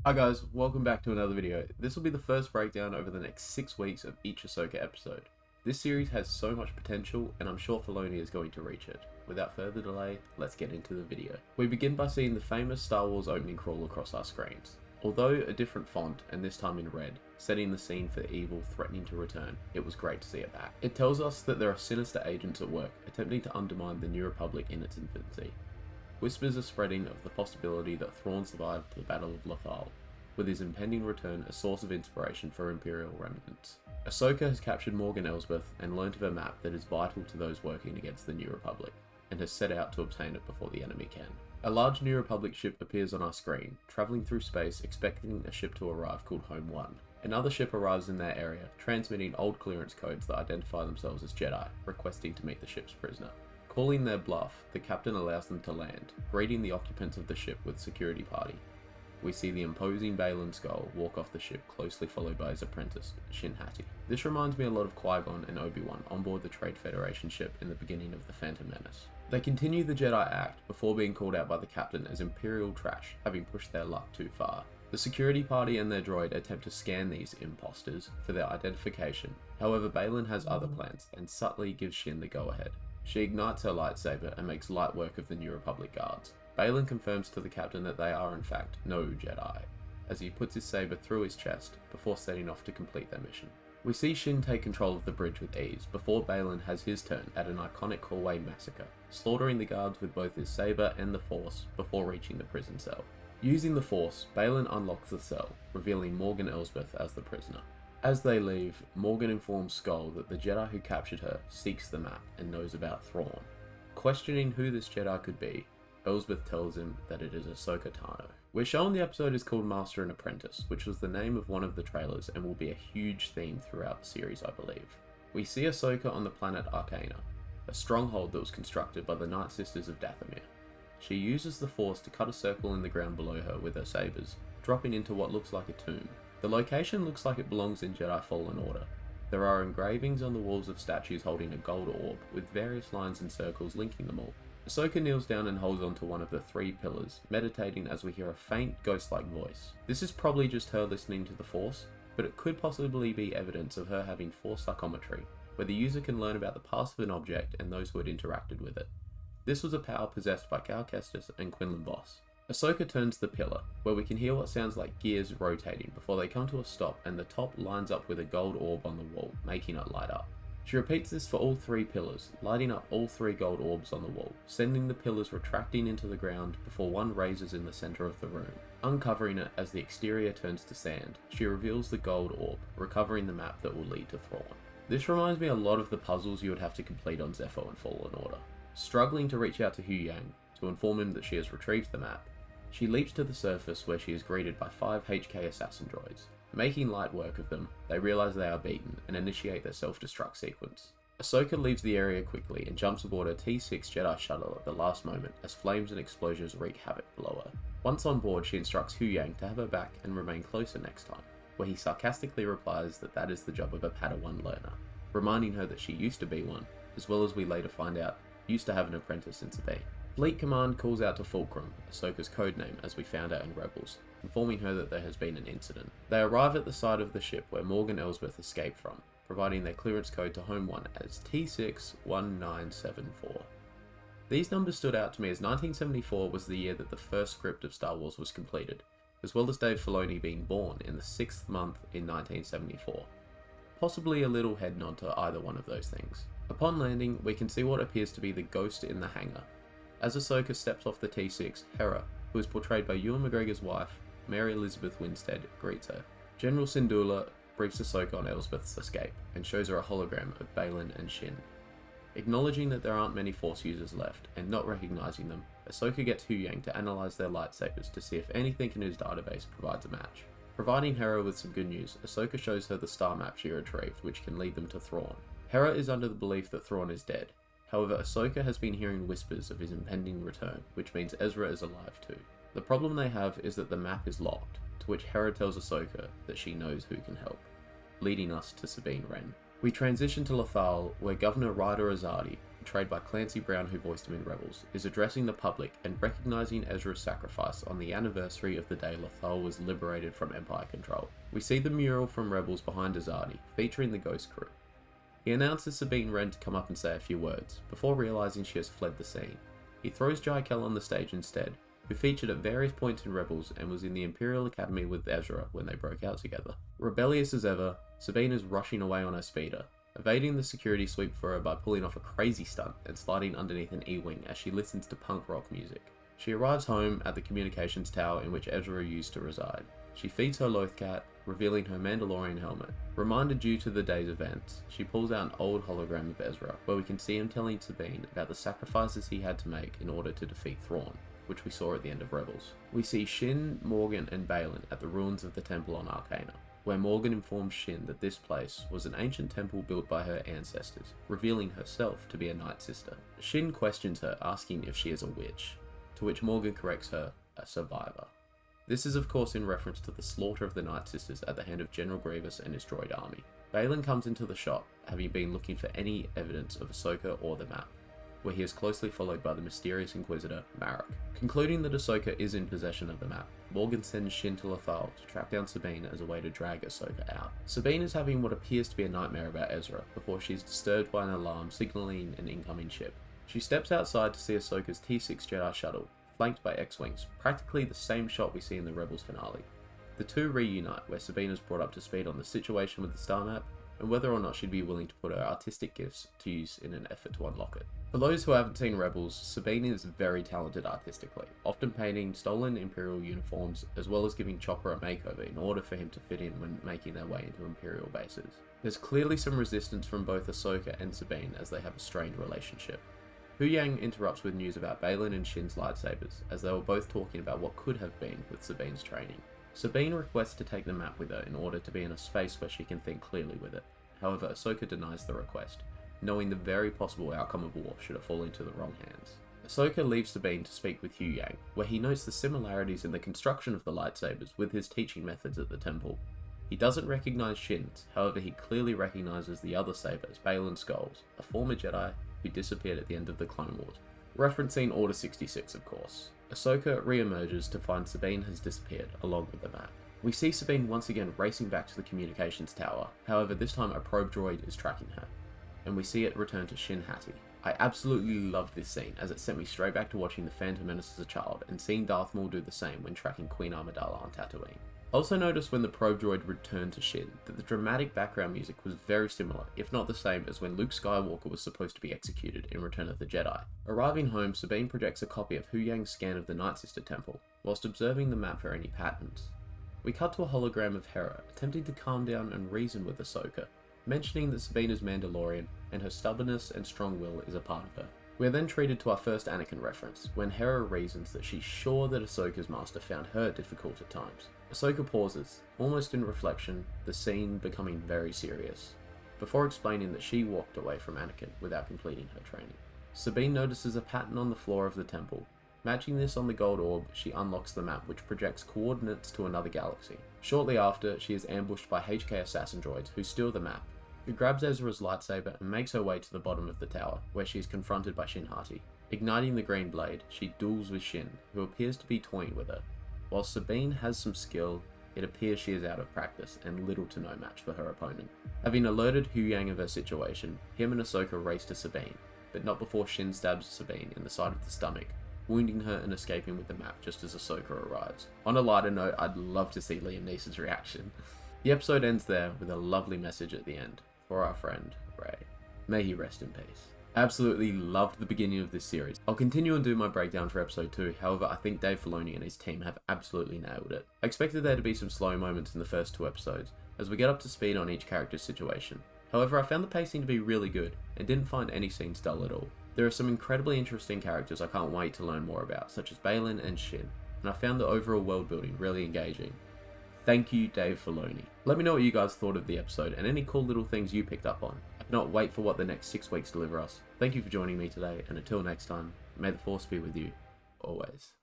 Hi guys, welcome back to another video. This will be the first breakdown over the next 6 weeks of each Ahsoka episode. This series has so much potential and I'm sure Filoni is going to reach it. Without further delay, let's get into the video. We begin by seeing the famous Star Wars opening crawl across our screens. Although a different font, and this time in red, setting the scene for evil threatening to return, it was great to see it back. It tells us that there are sinister agents at work attempting to undermine the New Republic in its infancy. Whispers are spreading of the possibility that Thrawn survived the Battle of Lothal, with his impending return a source of inspiration for Imperial remnants. Ahsoka has captured Morgan Elsbeth and learnt of a map that is vital to those working against the New Republic, and has set out to obtain it before the enemy can. A large New Republic ship appears on our screen, travelling through space expecting a ship to arrive called Home 1. Another ship arrives in their area, transmitting old clearance codes that identify themselves as Jedi, requesting to meet the ship's prisoner. Calling their bluff, the captain allows them to land, greeting the occupants of the ship with security party. We see the imposing Baylan Skull walk off the ship, closely followed by his apprentice, Shin Hati. This reminds me a lot of Qui-Gon and Obi-Wan on board the Trade Federation ship in the beginning of The Phantom Menace. They continue the Jedi Act before being called out by the captain as Imperial trash, having pushed their luck too far. The security party and their droid attempt to scan these imposters for their identification. However, Baylan has other plans and subtly gives Shin the go-ahead. She ignites her lightsaber and makes light work of the New Republic guards. Baylan confirms to the captain that they are in fact no Jedi, as he puts his saber through his chest before setting off to complete their mission. We see Shin take control of the bridge with ease before Baylan has his turn at an iconic hallway massacre, slaughtering the guards with both his saber and the Force before reaching the prison cell. Using the Force, Baylan unlocks the cell, revealing Morgan Elsbeth as the prisoner. As they leave, Morgan informs Skull that the Jedi who captured her seeks the map and knows about Thrawn. Questioning who this Jedi could be, Elsbeth tells him that it is Ahsoka Tano. We're shown the episode is called Master and Apprentice, which was the name of one of the trailers and will be a huge theme throughout the series, I believe. We see Ahsoka on the planet Arcana, a stronghold that was constructed by the Night Sisters of Dathomir. She uses the Force to cut a circle in the ground below her with her sabers, dropping into what looks like a tomb. The location looks like it belongs in Jedi Fallen Order. There are engravings on the walls of statues holding a gold orb, with various lines and circles linking them all. Ahsoka kneels down and holds onto one of the 3 pillars, meditating as we hear a faint, ghost-like voice. This is probably just her listening to the Force, but it could possibly be evidence of her having Force psychometry, where the user can learn about the past of an object and those who had interacted with it. This was a power possessed by Cal Kestis and Quinlan Vos. Ahsoka turns the pillar, where we can hear what sounds like gears rotating before they come to a stop and the top lines up with a gold orb on the wall, making it light up. She repeats this for all 3 pillars, lighting up all 3 gold orbs on the wall, sending the pillars retracting into the ground before one raises in the center of the room. Uncovering it as the exterior turns to sand, she reveals the gold orb, recovering the map that will lead to Thrawn. This reminds me a lot of the puzzles you would have to complete on Zepho and Fallen Order. Struggling to reach out to Hu Yang to inform him that she has retrieved the map, she leaps to the surface where she is greeted by 5 HK assassin droids. Making light work of them, they realise they are beaten and initiate their self-destruct sequence. Ahsoka leaves the area quickly and jumps aboard a T6 Jedi shuttle at the last moment as flames and explosions wreak havoc below her. Once on board, she instructs Hu Yang to have her back and remain closer next time, where he sarcastically replies that that is the job of a Padawan learner, reminding her that she used to be one, as well as we later find out, used to have an apprentice in Sabine. Fleet Command calls out to Fulcrum, Ahsoka's codename as we found out in Rebels, informing her that there has been an incident. They arrive at the side of the ship where Morgan Elsbeth escaped from, providing their clearance code to Home 1 as T61974. These numbers stood out to me as 1974 was the year that the first script of Star Wars was completed, as well as Dave Filoni being born in the 6th month in 1974. Possibly a little head nod to either one of those things. Upon landing, we can see what appears to be the ghost in the hangar. As Ahsoka steps off the T6, Hera, who is portrayed by Ewan McGregor's wife, Mary Elizabeth Winstead, greets her. General Syndulla briefs Ahsoka on Elsbeth's escape, and shows her a hologram of Baylan and Shin. Acknowledging that there aren't many Force users left, and not recognizing them, Ahsoka gets Hu Yang to analyze their lightsabers to see if anything in his database provides a match. Providing Hera with some good news, Ahsoka shows her the star map she retrieved, which can lead them to Thrawn. Hera is under the belief that Thrawn is dead. However, Ahsoka has been hearing whispers of his impending return, which means Ezra is alive too. The problem they have is that the map is locked, to which Hera tells Ahsoka that she knows who can help, leading us to Sabine Wren. We transition to Lothal, where Governor Ryder Azadi, portrayed by Clancy Brown who voiced him in Rebels, is addressing the public and recognizing Ezra's sacrifice on the anniversary of the day Lothal was liberated from Empire control. We see the mural from Rebels behind Azadi, featuring the Ghost crew. He announces Sabine Wren to come up and say a few words, before realizing she has fled the scene. He throws Jaikel on the stage instead, who featured at various points in Rebels and was in the Imperial Academy with Ezra when they broke out together. Rebellious as ever, Sabine is rushing away on her speeder, evading the security sweep for her by pulling off a crazy stunt and sliding underneath an E-wing as she listens to punk rock music. She arrives home at the communications tower in which Ezra used to reside. She feeds her Lothcat, revealing her Mandalorian helmet. Reminded due to the day's events, she pulls out an old hologram of Ezra, where we can see him telling Sabine about the sacrifices he had to make in order to defeat Thrawn, which we saw at the end of Rebels. We see Shin, Morgan, and Baylan at the ruins of the temple on Arcana, where Morgan informs Shin that this place was an ancient temple built by her ancestors, revealing herself to be a Night Sister. Shin questions her, asking if she is a witch, to which Morgan corrects her, a survivor. This is of course in reference to the slaughter of the Night Sisters at the hand of General Grievous and his droid army. Baylan comes into the shop, having been looking for any evidence of Ahsoka or the map, where he is closely followed by the mysterious Inquisitor, Marek. Concluding that Ahsoka is in possession of the map, Morgan sends Shin to Lothal to track down Sabine as a way to drag Ahsoka out. Sabine is having what appears to be a nightmare about Ezra, before she is disturbed by an alarm signaling an incoming ship. She steps outside to see Ahsoka's T-6 Jedi shuttle, flanked by X-Wings, practically the same shot we see in the Rebels finale. The two reunite, where Sabine is brought up to speed on the situation with the star map, and whether or not she'd be willing to put her artistic gifts to use in an effort to unlock it. For those who haven't seen Rebels, Sabine is very talented artistically, often painting stolen Imperial uniforms, as well as giving Chopper a makeover in order for him to fit in when making their way into Imperial bases. There's clearly some resistance from both Ahsoka and Sabine as they have a strained relationship. Hu Yang interrupts with news about Baylan and Shin's lightsabers, as they were both talking about what could have been with Sabine's training. Sabine requests to take the map with her in order to be in a space where she can think clearly with it. However, Ahsoka denies the request, knowing the very possible outcome of war should it fall into the wrong hands. Ahsoka leaves Sabine to speak with Hu Yang, where he notes the similarities in the construction of the lightsabers with his teaching methods at the temple. He doesn't recognize Shin's, however he clearly recognizes the other saber as Baylan Skoll's, a former Jedi who disappeared at the end of the Clone Wars. Referencing Order 66, of course. Ahsoka re-emerges to find Sabine has disappeared, along with the map. We see Sabine once again racing back to the communications tower, however this time a probe droid is tracking her, and we see it return to Shin Hati. I absolutely loved this scene, as it sent me straight back to watching The Phantom Menace as a child, and seeing Darth Maul do the same when tracking Queen Amidala on Tatooine. I also noticed when the probe droid returned to Shin, that the dramatic background music was very similar, if not the same as when Luke Skywalker was supposed to be executed in Return of the Jedi. Arriving home, Sabine projects a copy of Hu Yang's scan of the Night Sister Temple, whilst observing the map for any patterns. We cut to a hologram of Hera, attempting to calm down and reason with Ahsoka, mentioning that Sabine is Mandalorian, and her stubbornness and strong will is a part of her. We are then treated to our first Anakin reference, when Hera reasons that she's sure that Ahsoka's master found her difficult at times. Ahsoka pauses, almost in reflection, the scene becoming very serious, before explaining that she walked away from Anakin without completing her training. Sabine notices a pattern on the floor of the temple. Matching this on the gold orb, she unlocks the map, which projects coordinates to another galaxy. Shortly after, she is ambushed by HK assassin droids who steal the map, who grabs Ezra's lightsaber and makes her way to the bottom of the tower, where she is confronted by Shin Hati. Igniting the green blade, she duels with Shin, who appears to be toying with her. While Sabine has some skill, it appears she is out of practice and little to no match for her opponent. Having alerted Hu Yang of her situation, him and Ahsoka race to Sabine, but not before Shin stabs Sabine in the side of the stomach, wounding her and escaping with the map just as Ahsoka arrives. On a lighter note, I'd love to see Liam Neeson's reaction. The episode ends there with a lovely message at the end for our friend, Rey. May he rest in peace. Absolutely loved the beginning of this series. I'll continue and do my breakdown for episode 2, however I think Dave Filoni and his team have absolutely nailed it. I expected there to be some slow moments in the first 2 episodes, as we get up to speed on each character's situation. However, I found the pacing to be really good, and didn't find any scenes dull at all. There are some incredibly interesting characters I can't wait to learn more about, such as Baylan and Shin, and I found the overall world building really engaging. Thank you, Dave Filoni. Let me know what you guys thought of the episode, and any cool little things you picked up on. I cannot wait for what the next 6 weeks deliver us. Thank you for joining me today, and until next time, may the Force be with you, always.